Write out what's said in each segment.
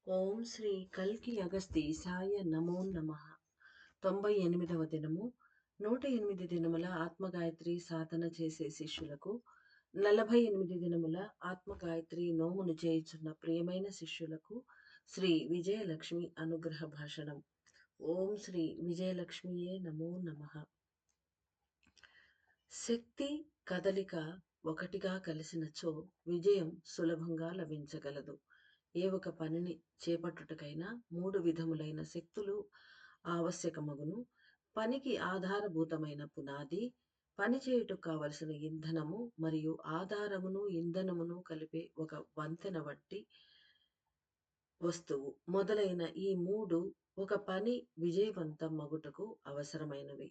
ఓం శ్రీ కల్కి అగస్తీసాయ నమో నమః. 98వ దినము. 108 దినముల ఆత్మగాయత్రి సాధన చేసే శిష్యులకు, 48 దినముల ఆత్మగాయత్రి నోమును చేయుచున్న ప్రియమైన శిష్యులకు శ్రీ విజయలక్ష్మి అనుగ్రహ భాషణం. ఓం శ్రీ విజయలక్ష్మియే నమో నమః. శక్తి, కదలిక ఒకటిగా కలిసినచో విజయం సులభంగా లభించగలదు. ఏ ఒక పనిని చేపట్టుటకైనా 3 విధములైన శక్తులు ఆవశ్యకమగును. పనికి ఆధారభూతమైన పునాది, పని చేయుటకు కావలసిన ఇంధనము మరియు ఆధారమును, ఇంధనమును కలిపే ఒక వంతెన వంటి వస్తువు మొదలైన ఈ 3 ఒక పని విజయవంతమగుటకు అవసరమైనవి.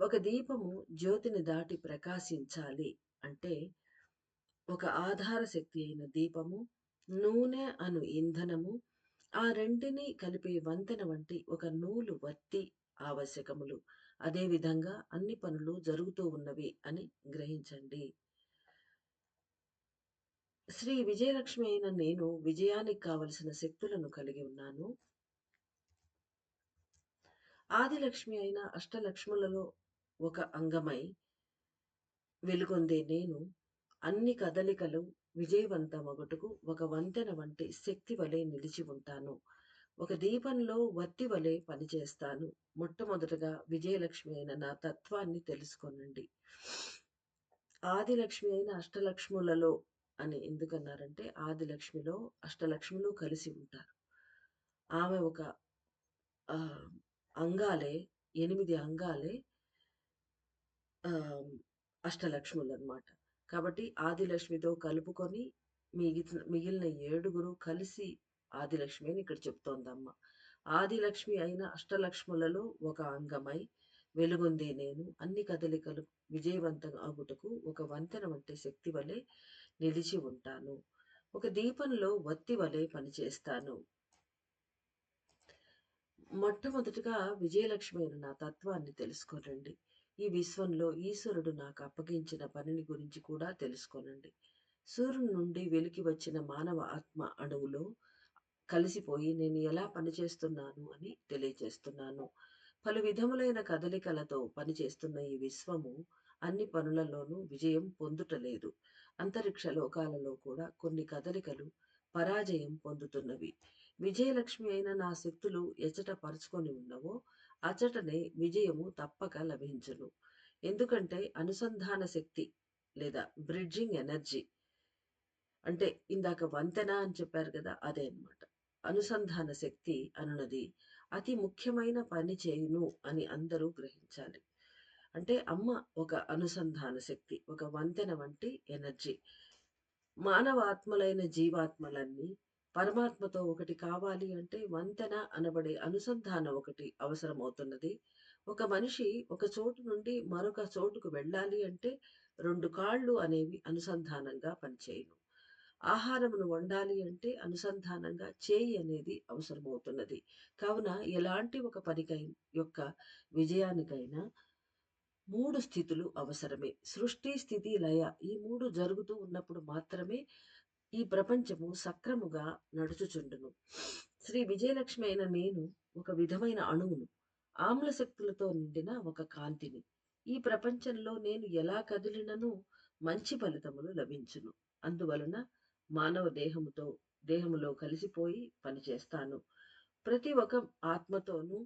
ఒక దీపము జ్యోతిని దాటి ప్రకాశించాలి అంటే ఒక ఆధార శక్తి అయిన దీపము, నూనె అను ఇంధనము, ఆ రెంటిని కలిపే వంతెన వంటి ఒక నూలు వత్తి ఆవశ్యకములు. అదేవిధంగా అన్ని పనులు జరుగుతూ ఉన్నవి అని గ్రహించండి. శ్రీ విజయలక్ష్మి అయిన నేను విజయానికి కావలసిన శక్తులను కలిగి ఉన్నాను. ఆదిలక్ష్మి అయిన అష్టలక్ష్ములలో ఒక అంగమై వెలుగొందే నేను అన్ని కదలికలు విజయవంతమగుటకు ఒక వంతెన వంటి శక్తి వలె నిలిచి ఉంటాను. ఒక దీపంలో వత్తి వలె పనిచేస్తాను. మొట్టమొదటగా విజయలక్ష్మి అయిన నా తత్వాన్ని తెలుసుకొనండి. ఆదిలక్ష్మి అయిన అష్టలక్ష్ములలో అని ఎందుకన్నారంటే, ఆదిలక్ష్మిలో అష్టలక్ష్ములు కలిసి ఉంటారు. ఆమె ఒక అంగాలే, 8 అంగాలే అష్టలక్ష్ములనమాట. కాబట్టి ఆదిలక్ష్మితో కలుపుకొని మిగిలిన 7 కలిసి ఆదిలక్ష్మి అని ఇక్కడ చెప్తోందమ్మ. ఆదిలక్ష్మి అయిన అష్టలక్ష్ములలో ఒక అంగమై వెలుగొందే నేను అన్ని కదలికలు విజయవంతం అగుటకు ఒక వంతెన వంటి శక్తి వలె నిలిచి ఉంటాను. ఒక దీపంలో వత్తి వలె పనిచేస్తాను. మొట్టమొదటిగా విజయలక్ష్మి అయిన నా తత్వాన్ని తెలుసుకోనండి. ఈ విశ్వంలో ఈశ్వరుడు నాకు అప్పగించిన పనిని గురించి కూడా తెలుసుకోనండి. సూర్యుని నుండి వెలికి వచ్చిన మానవ ఆత్మ అణువులో కలిసిపోయి నేను ఎలా పనిచేస్తున్నాను అని తెలియజేస్తున్నాను. పలు విధములైన కదలికలతో పనిచేస్తున్న ఈ విశ్వము అన్ని పనులలోనూ విజయం పొందుటలేదు. అంతరిక్ష లోకాలలో కూడా కొన్ని కదలికలు పరాజయం పొందుతున్నవి. విజయలక్ష్మి అయిన నా శక్తులు ఎచట పరుచుకొని ఉన్నవో అచటనే విజయము తప్పక లభించును. ఎందుకంటే అనుసంధాన శక్తి లేదా బ్రిడ్జింగ్ ఎనర్జీ అంటే ఇందాక వంతెన అని చెప్పారు కదా, అదే అన్నమాట. అనుసంధాన శక్తి అనున్నది అతి ముఖ్యమైన పని చేయును అని అందరూ గ్రహించాలి. అంటే అమ్మ ఒక అనుసంధాన శక్తి, ఒక వంతెన వంటి ఎనర్జీ. మానవ ఆత్మలైన జీవాత్మలన్నీ పరమాత్మతో ఒకటి కావాలి అంటే వంతెన అనబడే అనుసంధానం ఒకటి అవసరమవుతున్నది. ఒక మనిషి ఒక చోటు నుండి మరొక చోటుకు వెళ్ళాలి అంటే 2 కాళ్ళు అనేవి అనుసంధానంగా పనిచేయును. ఆహారమును వండాలి అంటే అనుసంధానంగా చేయి అనేది అవసరమవుతున్నది. కావున ఎలాంటి ఒక యొక్క విజయానికైనా 3 స్థితులు అవసరమే. సృష్టి, స్థితి, లయ ఈ 3 జరుగుతూ ఉన్నప్పుడు మాత్రమే ఈ ప్రపంచము సక్రముగా నడుచుచుండును. శ్రీ విజయలక్ష్మి అయిన నేను ఒక విధమైన అణువును. ఆమ్ల శక్తులతో నిండిన ఒక కాంతిని. ఈ ప్రపంచంలో నేను ఎలా కదిలినను మంచి ఫలితములు లభించును. అందువలన మానవ దేహములో కలిసిపోయి పనిచేస్తాను. ప్రతి ఒక్క ఆత్మతోనూ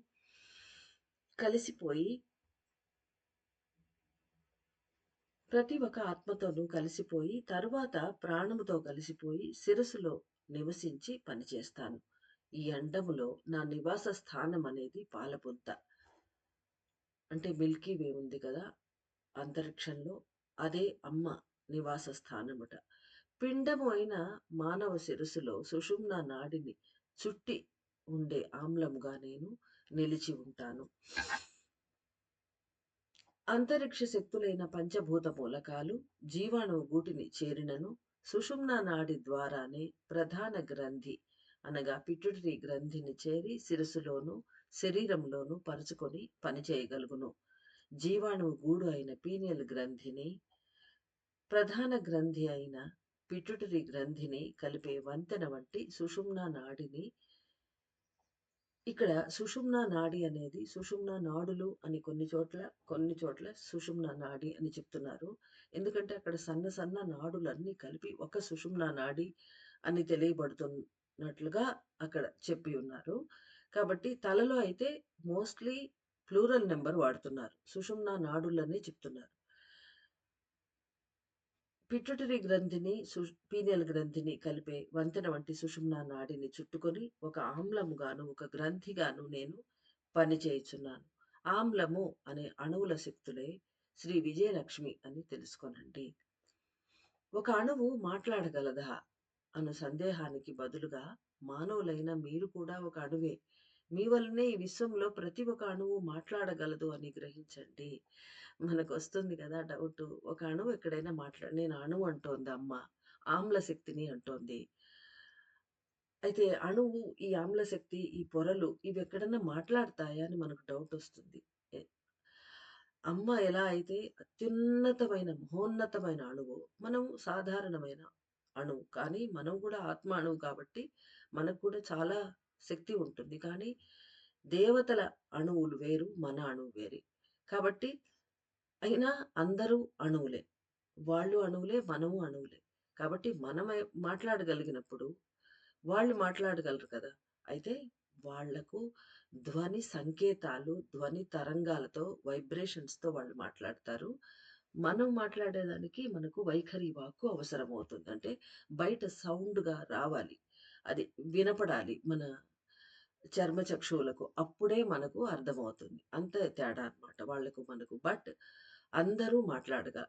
కలిసిపోయి తరువాత ప్రాణముతో కలిసిపోయి శిరస్సులో నివసించి పనిచేస్తాను. ఈ అండములో నా నివాస స్థానం అనేది పాలపుంత. అంటే మిల్కీ వే ఉంది కదా అంతరిక్షంలో, అదే అమ్మ నివాస స్థానముట. పిండము అయిన మానవ శిరస్సులో సుషుమ్న నాడిని చుట్టి ఉండే ఆమ్లముగా నేను నిలిచి ఉంటాను. అంతరిక్ష శక్తులైన పంచభూత మూలకాలు జీవాణువు గూటిని చేరినను సుషుమ్న నాడి ద్వారానే ప్రధాన గ్రంథి అనగా పిట్యూటరీ గ్రంథిని చేరి శిరస్సులోను శరీరంలోను పరుచుకొని పనిచేయగలుగును. జీవాణువు గూడు అయిన పీనియల్ గ్రంథిని ప్రధాన గ్రంథి అయిన పిట్యూటరీ గ్రంథిని కలిపే వంతెన వంటి సుషుమ్నా నాడిని ఇక్కడ సుషుమ్నా నాడి అనేది సుషుమ్నా నాడులు అని కొన్ని చోట్ల సుషుమ్నా నాడి అని చెప్తున్నారు. ఎందుకంటే అక్కడ సన్న సన్న నాడులన్నీ కలిపి ఒక సుషుమ్నా నాడి అని తెలియబడుతున్నట్లుగా అక్కడ చెప్పి ఉన్నారు. కాబట్టి తలలో అయితే మోస్ట్‌లీ ప్లూరల్ నంబర్ వాడుతున్నారు. సుషుమ్నా నాడులనే చెప్తున్నారు. పిట్యూటరీ గ్రంథిని, పీనియల్ గ్రంథిని కలిపే వంతెన వంటి సుషుమ్నా నాడిని చుట్టుకొని ఒక ఆమ్లముగాను, ఒక గ్రంథిగాను నేను పనిచేయుచున్నాను. ఆమ్లము అనే అణువుల శక్తులే శ్రీ విజయలక్ష్మి అని తెలుసుకోనండి. ఒక అణువు మాట్లాడగలదా అను సందేహానికి బదులుగా మానవులైన మీరు కూడా ఒక అణువే. మీ వల్లనే ఈ విశ్వంలో ప్రతి ఒక్క అణువు మాట్లాడగలదు అని గ్రహించండి. మనకొస్తుంది కదా డౌటు. ఒక అణువు ఎక్కడైనా నేను అణువు అంటోంది అమ్మ. ఆమ్ల శక్తిని అంటోంది. అయితే అణువు, ఈ ఆమ్ల శక్తి, ఈ పొరలు ఇవెక్కడన్నా మాట్లాడతాయా అని మనకు డౌటొస్తుంది. ఎ అమ్మ ఎలా అయితే అత్యున్నతమైన, మహోన్నతమైన అణువో, మనం సాధారణమైన అణువు. కానీ మనం కూడా ఆత్మ అణువు కాబట్టి మనకు కూడా చాలా శక్తి ఉంటుంది. కానీ దేవతల అణువులు వేరు, మన అణువు వేరే. కాబట్టి అయినా అందరూ అణువులే. వాళ్ళు అణువులే, మనము అణువులే. కాబట్టి మనమే మాట్లాడగలిగినప్పుడు వాళ్ళు మాట్లాడగలరు కదా! అయితే వాళ్ళకు ధ్వని సంకేతాలు, ధ్వని తరంగాలతో, వైబ్రేషన్స్‌తో వాళ్ళు మాట్లాడతారు. మనం మాట్లాడేదానికి మనకు వైఖరి వాక్కు అవసరమవుతుంది. అంటే బయట సౌండ్‌గా రావాలి. అది వినపడాలి మన చర్మచక్షువులకు. అప్పుడే మనకు అర్థమవుతుంది. అంతే తేడా అన్నమాట వాళ్ళకు మనకు. బట్ అందరూ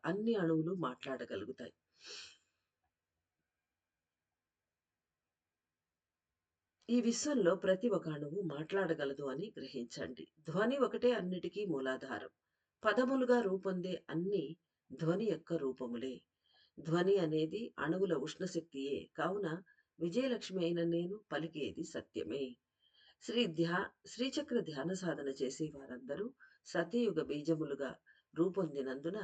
అన్ని అణువులు మాట్లాడగలుగుతాయి. ఈ విశ్వంలో ప్రతి ఒక అణువు మాట్లాడగలదు అని గ్రహించండి. ధ్వని ఒకటే అన్నిటికీ మూలాధారం. పదములుగా రూపొందే అన్ని ధ్వని యొక్క రూపములే. ధ్వని అనేది అణువుల ఉష్ణశక్తియే. కావున విజయలక్ష్మి అయిన నేను పలికేది సత్యమే. శ్రీచక్ర ధ్యాన సాధన చేసే వారందరూ సతయుగ బీజములుగా రూపొందినందున,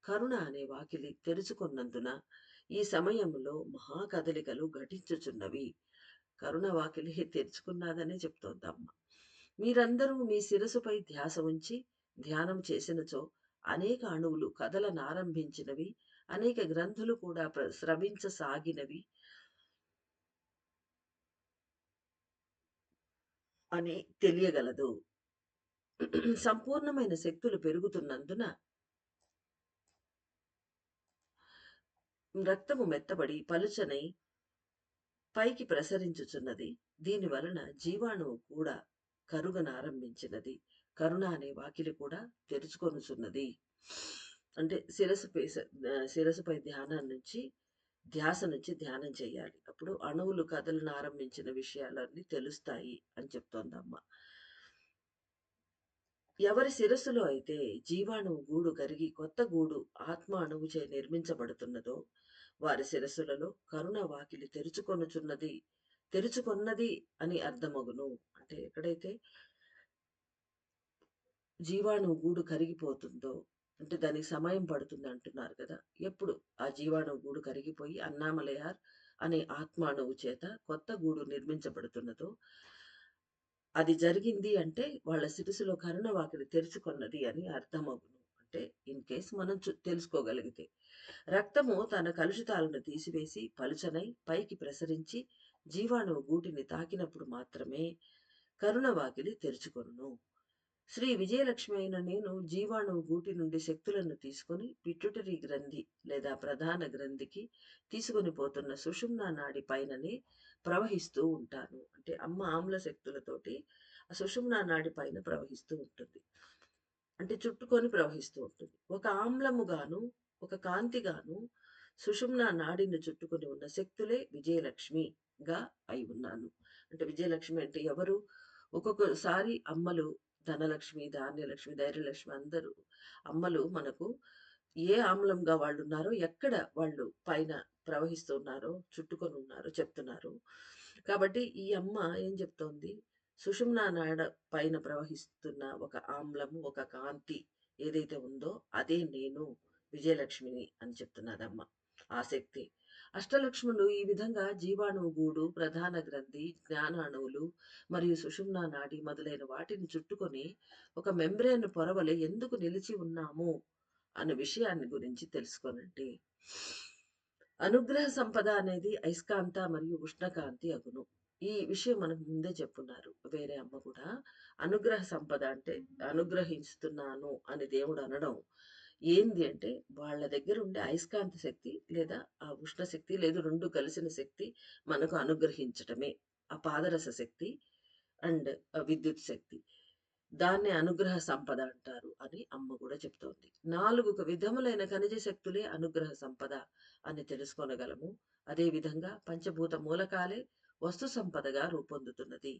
కరుణ అనే వాకిలి తెరుచుకున్నందున ఈ సమయంలో మహా కదలికలు ఘటించుచున్నవి. కరుణ వాకిలి తెరుచుకున్నాదనే చెప్తోందమ్మ. మీరందరూ మీ శిరసుపై ధ్యాస ఉంచి ధ్యానం చేసినచో అనేక అణువులు కదలనారంభించినవి, అనేక గ్రంథులు కూడా స్రవించసాగినవి అని తెలియగలదు. సంపూర్ణమైన శక్తులు పెరుగుతున్నందున రక్తము మెత్తబడి పలుచనై పైకి ప్రసరించుచున్నది. దీని వలన జీవాణువు కూడా కరుగనారంభించినది. కరుణ అనే వాకిలి కూడా తెరుచుకొనుచున్నది. అంటే శిరస్సుపై ధ్యాస నుంచి ధ్యానం చేయాలి. అప్పుడు అణువులు కదలనారంభించిన విషయాలన్నీ తెలుస్తాయి అని చెప్తోందమ్మ. ఎవరి శిరస్సులో అయితే జీవాణువు గూడు కరిగి కొత్త గూడు ఆత్మ అణువుచే నిర్మించబడుతున్నదో, వారి శిరస్సులలో కరుణ వాకిలి తెరుచుకొన్నది అని అర్థమగును. అంటే ఎక్కడైతే జీవాణువు గూడు కరిగిపోతుందో, అంటే దానికి సమయం పడుతుంది అంటున్నారు కదా! ఎప్పుడు ఆ జీవాణువు గూడు కరిగిపోయి అన్నామలయార్ అనే ఆత్మ అణువు చేత కొత్త గూడు నిర్మించబడుతున్నదో, అది జరిగింది అంటే వాళ్ళ శిరస్సులో కరుణ వాకిలి తెరుచుకొన్నది అని అర్థమగును. అంటే ఇన్ కేస్ మనం తెలుసుకోగలిగితే. రక్తము తన కలుషితాలను తీసివేసి పలుచనై పైకి ప్రసరించి జీవాణువు గూటిని తాకినప్పుడు మాత్రమే కరుణ వాకిలి తెరుచుకొనును. శ్రీ విజయలక్ష్మి అయిన నేను జీవాణువు గూటి నుండి శక్తులను తీసుకొని పిట్యూటరీ గ్రంథి లేదా ప్రధాన గ్రంథికి తీసుకొని పోతున్న సుషుమ్నా నాడి పైననే ప్రవహిస్తూ ఉంటాను. అంటే అమ్మ ఆమ్ల శక్తులతోటి ఆ సుషుమ్నా నాడి పైన ప్రవహిస్తూ ఉంటుంది. అంటే చుట్టుకొని ప్రవహిస్తూ ఉంటుంది. ఒక ఆమ్లముగాను, ఒక కాంతిగాను సుషుమ్నా నాడిని చుట్టుకొని ఉన్న శక్తులే విజయలక్ష్మిగా అయి ఉన్నాను. అంటే విజయలక్ష్మి అంటే ఎవరు? ఒక్కొక్కసారి అమ్మలు ధనలక్ష్మి, ధాన్యలక్ష్మి, ధైర్యలక్ష్మి అందరూ అమ్మలు మనకు ఏ ఆమ్లంగా వాళ్ళున్నారో, ఎక్కడ వాళ్ళు పైన ప్రవహిస్తున్నారో, చుట్టుకొని ఉన్నారో చెప్తున్నారు. కాబట్టి ఈ అమ్మ ఏం చెప్తోంది? సుషుమ్నా నాడ పైన ప్రవహిస్తున్న ఒక ఆమ్లము, ఒక కాంతి ఏదైతే ఉందో అదే నేను విజయలక్ష్మిని అని చెప్తున్నదమ్మ. ఆ శక్తి. అష్టలక్ష్ములు ఈ విధంగా జీవాణువు గూడు, ప్రధాన గ్రంథి, జ్ఞానాణువులు మరియు సుషుమ్నా నాడి మొదలైన వాటిని చుట్టుకొని ఒక మెంబ్రేన్ పొరవలె ఎందుకు నిలిచి ఉన్నాము అనే విషయాన్ని గురించి తెలుసుకోనండి. అనుగ్రహ సంపద అనేది అయస్కాంత మరియు ఉష్ణకాంతి అగును. ఈ విషయం మనకు ముందే చెప్పున్నారు. వేరే అమ్మ కూడా అనుగ్రహ సంపద అంటే అనుగ్రహిస్తున్నాను అని దేవుడు అనడం ఏంది అంటే వాళ్ళ దగ్గర ఉండే అయస్కాంత శక్తి లేదా ఆ ఉష్ణ శక్తి లేదు 2 కలిసిన శక్తి మనకు అనుగ్రహించటమే. ఆ పాదరస శక్తి అండ్ విద్యుత్ శక్తి. దాన్నే అనుగ్రహ సంపద అంటారు అని అమ్మ కూడా చెప్తోంది. 4 విధములైన ఖనిజ శక్తులే అనుగ్రహ సంపద అని తెలుసుకొనగలము. అదే విధంగా పంచభూత మూలకాలే వస్తు సంపదగా రూపొందుతున్నది.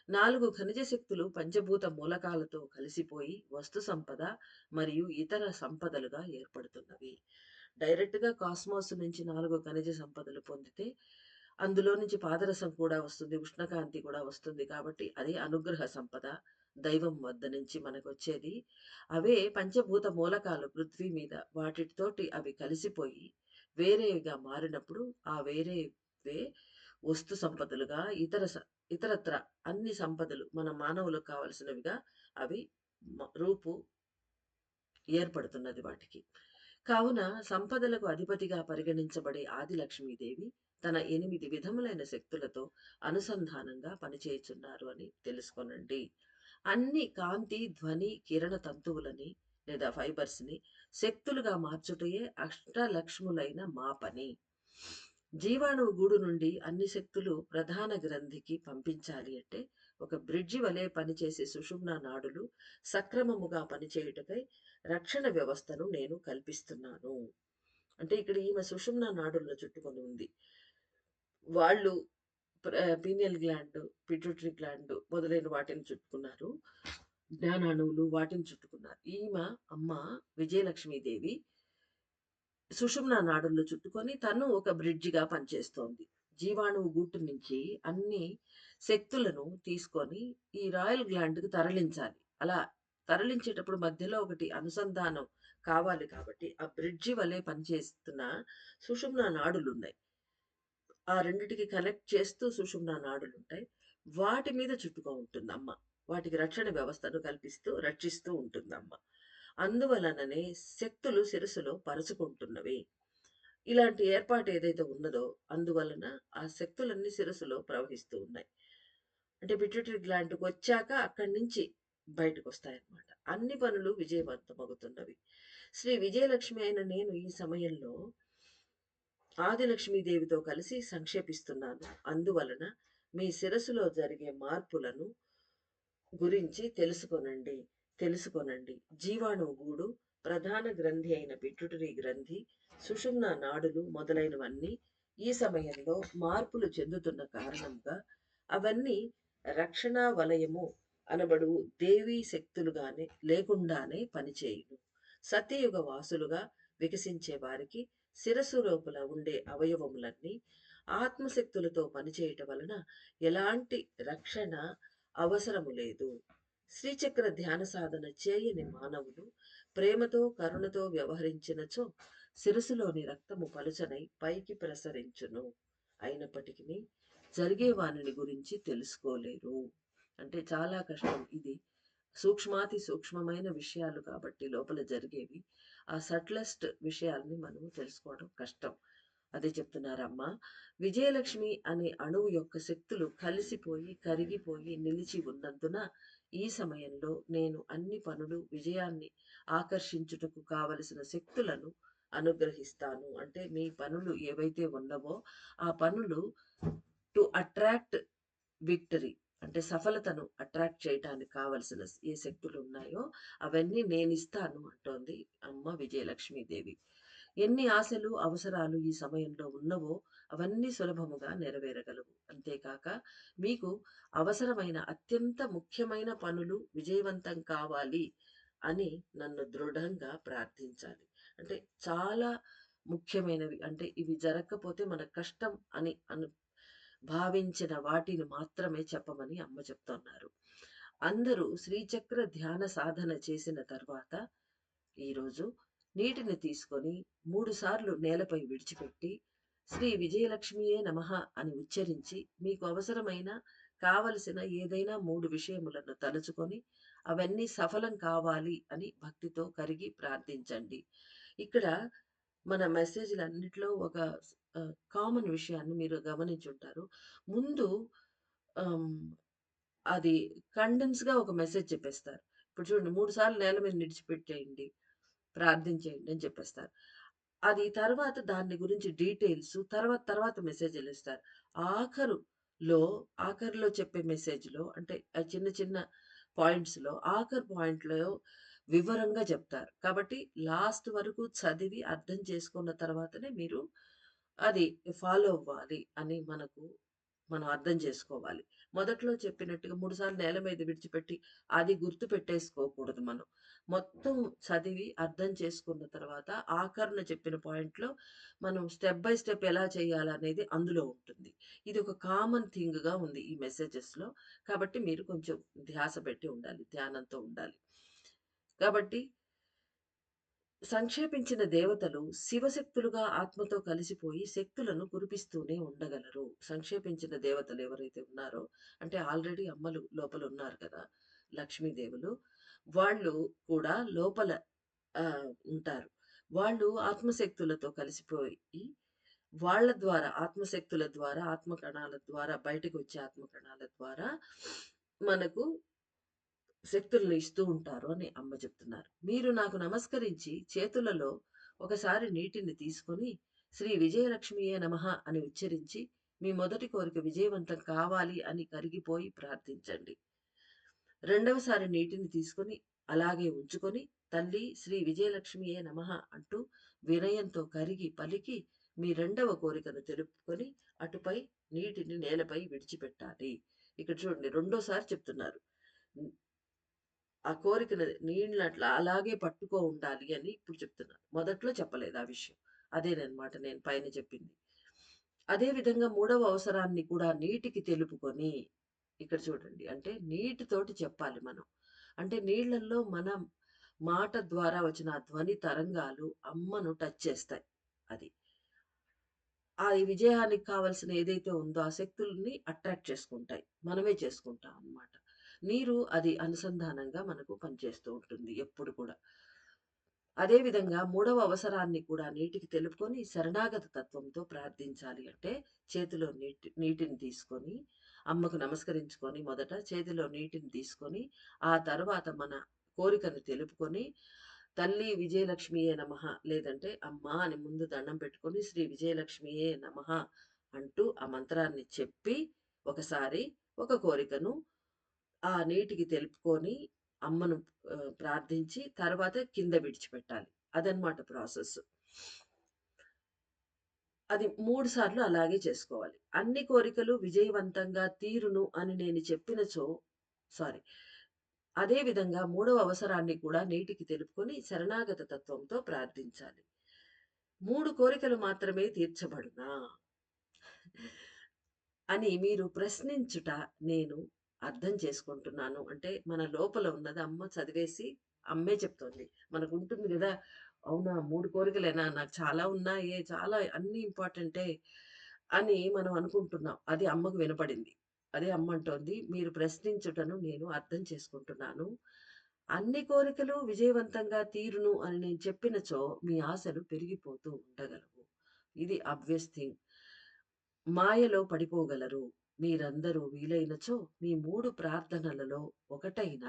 4 ఖనిజ శక్తులు పంచభూత మూలకాలతో కలిసిపోయి వస్తు సంపద మరియు ఇతర సంపదలుగా ఏర్పడుతున్నవి. డైరెక్ట్‌గా కాస్మోస్ నుంచి 4 ఖనిజ సంపదలు పొందితే అందులో నుంచి పాదరసం కూడా వస్తుంది. ఉష్ణకాంతి కూడా వస్తుంది. కాబట్టి అది అనుగ్రహ సంపద. దైవం వద్ద నుంచి మనకొచ్చేది. అవే పంచభూత మూలకాలు పృథ్వీ మీద వాటితోటి అవి కలిసిపోయి వేరేగా మారినప్పుడు ఆ వేరేవే వస్తు సంపదలుగా ఇతరత్ర అన్ని సంపదలు మన మానవులకు కావలసినవిగా అవి రూపు ఏర్పడుతున్నది వాటికి. కావున సంపదలకు అధిపతిగా పరిగణించబడే ఆది లక్ష్మీదేవి తన 8 విధములైన శక్తులతో అనుసంధానంగా పనిచేయుచున్నారు అని తెలుసుకొనండి. అన్ని కాంతి, ధ్వని, కిరణ తంతువులని లేదా ఫైబర్స్‌ని శక్తులుగా మార్చుటయే అష్టలక్ష్ములైన మా పని. జీవాణువు గూడు నుండి అన్ని శక్తులు ప్రధాన గ్రంథికి పంపించాలి అంటే ఒక బ్రిడ్జి వలె పనిచేసే సుషుమ్నా నాడులు సక్రమముగా పనిచేయుటకై రక్షణ వ్యవస్థను నేను కల్పిస్తున్నాను. అంటే ఇక్కడ ఈమె సుషుమ్నా నాడుల్లో చుట్టుకొని ఉంది. వాళ్ళు పీనియల్ గ్లాండ్, పిట్యూటరీ గ్లాండ్ మొదలైన వాటిని చుట్టుకున్నారు. జ్ఞానాణువులు వాటిని చుట్టుకున్నారు. ఈమె అమ్మ విజయలక్ష్మీదేవి సుషుమ్నా నాడుల్లో చుట్టుకొని తను ఒక బ్రిడ్జిగా పనిచేస్తోంది. జీవాణువు గూటు నుంచి అన్ని శక్తులను తీసుకొని ఈ రాయల్ గ్లాండ్‌కి తరలించాలి. అలా తరలించేటప్పుడు మధ్యలో ఒకటి అనుసంధానం కావాలి కాబట్టి ఆ బ్రిడ్జి వలె పనిచేస్తున్న సుషుమ్నా నాడులున్నాయి. ఆ రెండిటికి కనెక్ట్ చేస్తూ సుషుమ్నా నాడులుంటాయి. వాటి మీద చుట్టుకొని ఉంటుందమ్మ. వాటికి రక్షణ వ్యవస్థను కల్పిస్తూ, రక్షిస్తూ ఉంటుందమ్మ. అందువలననే శక్తులు శిరస్సులో పరుచుకుంటున్నవి. ఇలాంటి ఏర్పాటు ఏదైతే ఉన్నదో అందువలన ఆ శక్తులన్నీ శిరస్సులో ప్రవహిస్తూ ఉన్నాయి. అంటే పిట్యూటరీ గ్లాండ్‌కొచ్చాక అక్కడి నుంచి బయటకొస్తాయన్నమాట. అన్ని పనులు విజయవంతమవుతున్నవి. శ్రీ విజయలక్ష్మి అయిన నేను ఈ సమయంలో ఆదిలక్ష్మీదేవితో కలిసి సంక్షేపిస్తున్నాను. అందువలన మీ శిరస్సులో జరిగే మార్పులను గురించి తెలుసుకొనండి. జీవాణువు గూడు, ప్రధాన గ్రంథి అయిన పిట్యూటరీ గ్రంథి, సుషుమ్నా నాడులు మొదలైనవన్నీ ఈ సమయంలో మార్పులు చెందుతున్న కారణంగా అవన్నీ రక్షణా వలయము అనబడు దేవీ శక్తులుగానే లేకుండానే పనిచేయును. సత్యయుగ వాసులుగా వికసించే వారికి శిరస్సు లోపల ఉండే అవయవములన్నీ ఆత్మశక్తులతో పనిచేయటం వలన ఎలాంటి రక్షణ అవసరము లేదు. శ్రీచక్ర ధ్యాన సాధన చేయని మానవులు ప్రేమతో కరుణతో వ్యవహరించినచో శిరస్సులోని రక్తము పలుచనై పైకి ప్రసరించును. అయినప్పటికీ జరిగే వానిని గురించి తెలుసుకోలేరు. అంటే చాలా కష్టం ఇది. సూక్ష్మాతి సూక్ష్మమైన విషయాలు కాబట్టి లోపల జరిగేవి. ఆ సట్లెస్ట్ విషయాల్ని మనం తెలుసుకోవడం కష్టం. అదే చెప్తున్నారమ్మ. విజయలక్ష్మి అనే అణువు యొక్క శక్తులు కలిసిపోయి, కరిగిపోయి, నిలిచి ఉన్నందున ఈ సమయంలో నేను అన్ని పనులు విజయాన్ని ఆకర్షించుటకు కావలసిన శక్తులను అనుగ్రహిస్తాను. అంటే మీ పనులు ఏవైతే ఉన్నవో ఆ పనులు టు అట్రాక్ట్ విక్టరీ అంటే సఫలతను అట్రాక్ట్ చేయటానికి కావలసిన ఏ శక్తులు ఉన్నాయో అవన్నీ నేనిస్తాను అంటోంది అమ్మ విజయలక్ష్మీదేవి. ఎన్ని ఆశలు, అవసరాలు ఈ సమయంలో ఉన్నవో అవన్నీ సులభముగా నెరవేరగలవు. అంతేకాక మీకు అవసరమైన అత్యంత ముఖ్యమైన పనులు విజయవంతం కావాలి అని నన్ను దృఢంగా ప్రార్థించాలి. అంటే చాలా ముఖ్యమైనవి. అంటే ఇవి జరగకపోతే మనకు కష్టం అని భావించిన వాటిని మాత్రమే చెప్పమని అమ్మ చెప్తున్నారు. అందరూ శ్రీచక్ర ధ్యాన సాధన చేసిన తర్వాత ఈరోజు నీటిని తీసుకొని 3 సార్లు నేలపై విడిచిపెట్టి శ్రీ విజయలక్ష్మియే నమః అని ఉచ్చరించి, మీకు అవసరమైన, కావలసిన ఏదైనా 3 విషయములను తలుచుకొని, అవన్నీ సఫలం కావాలి అని భక్తితో కరిగి ప్రార్థించండి. ఇక్కడ మన మెసేజ్‌లన్నిట్లో ఒక కామన్ విషయాన్ని మీరు గమనించుంటారు. ముందు ఆహ్, అది కండెన్స్‌గా ఒక మెసేజ్ చెప్పేస్తారు. ఇప్పుడు చూడండి 3 సార్లు నేల మీద నిడిచిపెట్టేయండి. ప్రార్థించేయండి అని చెప్పేస్తారు. అది తర్వాత దాని గురించి డీటెయిల్స్ తర్వాత మెసేజ్‌లిస్తారు. ఆఖరులో ఆఖరిలో చెప్పే మెసేజ్‌లో అంటే చిన్న చిన్న పాయింట్స్‌లో ఆఖరి పాయింట్‌లో వివరంగా చెప్తారు. కాబట్టి లాస్ట్ వరకు చదివి అర్థం చేసుకున్న తర్వాతనే మీరు అది ఫాలో అవ్వాలి అని మనం అర్థం చేసుకోవాలి. మొదట్లో చెప్పినట్టుగా 3 సార్లు నేల మీద విడిచిపెట్టి అది గుర్తుపెట్టేసుకోకూడదు మనం. మొత్తం చదివి అర్థం చేసుకున్న తర్వాత ఆఖరిన చెప్పిన పాయింట్‌లో మనం స్టెప్ బై స్టెప్ ఎలా చేయాలనేది అందులో ఉంటుంది. ఇది ఒక కామన్ థింగ్‌గా ఉంది ఈ మెసేజెస్‌లో. కాబట్టి మీరు కొంచెం ధ్యాస పెట్టి ఉండాలి. ధ్యానంతో ఉండాలి. కాబట్టి సంక్షేపించిన దేవతలు శివశక్తులుగా ఆత్మతో కలిసిపోయి శక్తులను కురిపిస్తూనే ఉండగలరు. సంక్షేపించిన దేవతలు ఎవరైతే ఉన్నారో అంటే ఆల్రెడీ అమ్మలు లోపల ఉన్నారు కదా! లక్ష్మీదేవులు. వాళ్ళు కూడా లోపల ఉంటారు. వాళ్ళు ఆత్మశక్తులతో కలిసిపోయి వాళ్ళ ద్వారా ఆత్మశక్తుల ద్వారా, ఆత్మ కణాల ద్వారా బయటకొచ్చే ఆత్మ కణాల ద్వారా మనకు శక్తుల్ని ఇస్తూ ఉంటారు అని అమ్మ చెప్తున్నారు. మీరు నాకు నమస్కరించి చేతులలో ఒకసారి నీటిని తీసుకొని శ్రీ విజయలక్ష్మియే నమః అని ఉచ్చరించి మీ మొదటి కోరిక విజయవంతం కావాలి అని కరిగిపోయి ప్రార్థించండి. రెండవసారి నీటిని తీసుకొని అలాగే ఉంచుకొని తల్లి శ్రీ విజయలక్ష్మియే నమః అంటూ వినయంతో కరిగి పలికి మీ రెండవ కోరికను తెలుపుకొని అటుపై నీటిని నేలపై విడిచిపెట్టాలి. ఇక్కడ చూడండి రెండోసారి చెప్తున్నారు. ఆ కోరికను నీళ్ళని అట్లా అలాగే పట్టుకో ఉండాలి అని ఇప్పుడు చెప్తున్నారు. మొదట్లో చెప్పలేదు ఆ విషయం. అదేననమాట నేను పైన చెప్పింది. అదే విధంగా మూడవ అవసరాన్ని కూడా నీటికి తెలుపుకొని ఇక్కడ చూడండి. అంటే నీటితోటి చెప్పాలి మనం. అంటే నీళ్ళల్లో మన మాట ద్వారా వచ్చిన ఆ ధ్వని తరంగాలు అమ్మను టచ్ చేస్తాయి. అది. ఆ విజయానికి కావాల్సిన ఏదైతే ఉందో ఆ శక్తుల్ని అట్రాక్ట్ చేసుకుంటాయి. మనమే చేసుకుంటాం అన్నమాట. నీరు అది అనుసంధానంగా మనకు పనిచేస్తూ ఉంటుంది ఎప్పుడు కూడా. అదే విధంగా మూడవ అవసరాన్ని కూడా నీటికి తెలుపుకొని శరణాగత తత్వంతో ప్రార్థించాలి. అంటే చేతిలో నీటిని తీసుకొని అమ్మకు నమస్కరించుకొని మొదట చేతిలో నీటిని తీసుకొని, ఆ తర్వాత మన కోరికను తెలుపుకొని, తల్లి విజయలక్ష్మియే నమః లేదంటే అమ్మా అని ముందు దండం పెట్టుకొని శ్రీ విజయలక్ష్మియే నమః అంటూ ఆ మంత్రాన్ని చెప్పి ఒకసారి ఒక కోరికను ఆ నీటికి తెలుపుకొని అమ్మను ప్రార్థించి తర్వాత కింద విడిచిపెట్టాలి. అదనమాట ప్రాసెస్. అది 3 సార్లు అలాగే చేసుకోవాలి. అన్ని కోరికలు విజయవంతంగా తీరును అని నేను చెప్పినచో సారీ. అదే విధంగా మూడవ అవసరాన్ని కూడా నీటికి తెలుపుకొని శరణాగత తత్వంతో ప్రార్థించాలి. 3 కోరికలు మాత్రమే తీర్చబడునా? అని మీరు ప్రశ్నించుట నేను అర్థం చేసుకుంటున్నాను. అంటే మన లోపల ఉన్నది అమ్మ చదివేసి అమ్మే చెప్తోంది. మనకుంటుంది గదా! అవునా! 3 కోరికలేనా? నాకు చాలా ఉన్నాయే, చాలా అన్నీ ఇంపార్టెంటే అని మనం అనుకుంటున్నాం. అది అమ్మకు వినపడింది. అదే అమ్మ అంటోంది, మీరు ప్రశ్నించుటను నేను అర్థం చేసుకుంటున్నాను. అన్ని కోరికలు విజయవంతంగా తీరును అని నేను చెప్పినచో మీ ఆశలు పెరిగిపోతూ ఉండగలవు. ఇది ఆబ్వియస్ థింగ్. మాయలో పడిపోగలరు. మీరందరూ వీలైనచో మీ 3 ప్రార్థనలలో ఒకటైన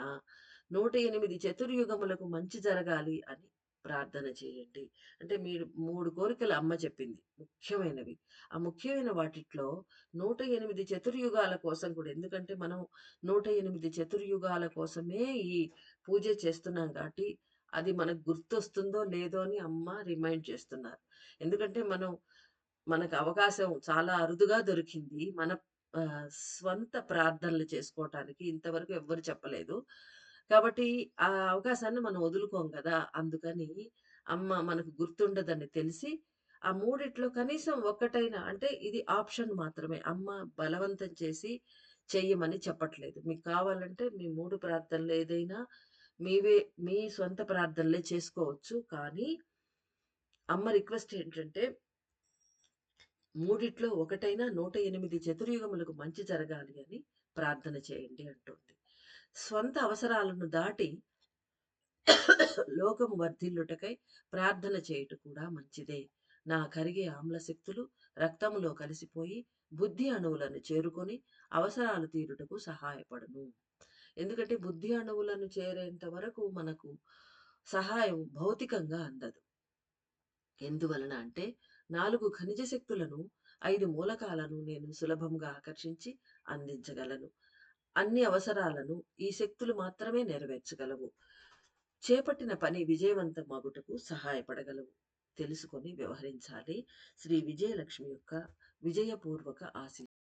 108 చతుర్యుగములకు మంచి జరగాలి అని ప్రార్థన చేయండి. అంటే మీరు 3 కోరికలు అమ్మ చెప్పింది. ముఖ్యమైనవి. ఆ ముఖ్యమైన వాటిట్లో 108 చతుర్యుగాల కోసం కూడా ఎందుకంటే మనం 108 చతుర్యుగాల కోసమే ఈ పూజ చేస్తున్నాం కాబట్టి అది మనకు గుర్తొస్తుందో లేదో అని అమ్మ రిమైండ్ చేస్తున్నారు. ఎందుకంటే మనకు అవకాశం చాలా అరుదుగా దొరికింది. మన స్వంత ప్రార్థనలు చేసుకోవటానికి ఇంతవరకు ఎవ్వరు చెప్పలేదు. కాబట్టి ఆ అవకాశాన్ని మనం వదులుకోం గదా! అందుకని అమ్మ మనకు గుర్తుండదని తెలిసి, ఆ మూడిట్లో కనీసం ఒక్కటైనా అంటే ఇది ఆప్షన్ మాత్రమే. అమ్మ బలవంతం చేసి చెయ్యమని చెప్పట్లేదు. మీకు కావాలంటే మీ 3 ప్రార్థనలు ఏదైనా మీవే మీ స్వంత ప్రార్థనలే చేసుకోవచ్చు. కానీ అమ్మ రిక్వెస్ట్ ఏంటంటే మూడిట్లో ఒకటైనా 108 చతుర్యుగములకు మంచి జరగాలి అని ప్రార్థన చేయండి అంటుంది. స్వంత అవసరాలను దాటి లోకము వర్ధిల్లుటకై ప్రార్థన చేయుట కూడా మంచిదే. నా కరిగే ఆమ్లశక్తులు రక్తములో కలిసిపోయి బుద్ధి అణువులను చేరుకొని అవసరాలు తీరుటకు సహాయపడును. ఎందుకంటే బుద్ధి అణువులను చేరేంత వరకు మనకు సహాయం భౌతికంగా అందదు. ఎందువలన అంటే 4 ఖనిజ శక్తులను, 5 మూలకాలను నేను సులభంగా ఆకర్షించి అందించగలను. అన్ని అవసరాలను ఈ శక్తులు మాత్రమే నెరవేర్చగలవు. చేపట్టిన పని విజయవంతమగుటకు సహాయపడగలవు. తెలుసుకొని వ్యవహరించాలి. శ్రీ విజయలక్ష్మి యొక్క విజయపూర్వక ఆశీస్సులు.